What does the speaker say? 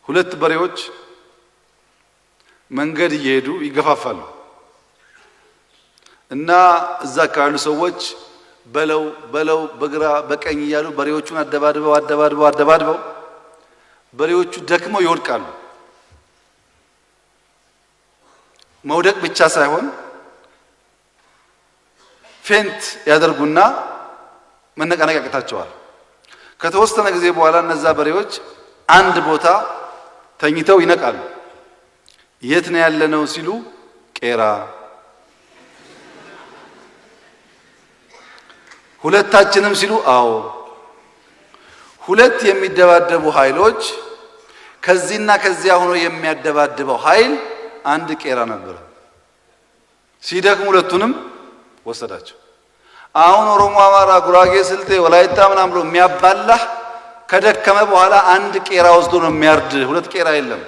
ሁለት በሬዎች መንገድ እየሄዱ ይገፋፋሉ እና እዛ ካሉ ሰዎች በለው በግራ በቀኝ እያሉ በሬዎቹን አደባድበው በሬዎቹ ደክመው ይወድቃሉ። መውደቅ ብቻ ሳይሆን ፌንት ያደርጉና መነቃነቅ ያቅታቸዋል። ከተወሰነ ጊዜ በኋላ እነዛ በሬዎች አንድ ቦታ ተኝተው ይነቃሉ። የት ነው ያለነው ሲሉ ቄራ። ሁለታችንም ሲሉ አዎ። ሁለት የሚደባደቡ ኃይሎች ከዚህና ከዚያ ሆኖ የሚያደባድበው ኃይል አንድ ቄራ ነበር። ሲደክሙ ሁለቱንም ወሰዳቸው። አሁን ኦሮሞ፣ አማራ፣ ጉራጌ፣ ስልጤ፣ ወላይታ ምናምን ብሎ የሚያባላህ ከደከመ በኋላ አንድ ቄራ ወስዶ ነው የሚያርድ። ሁለት ቄራ የለም።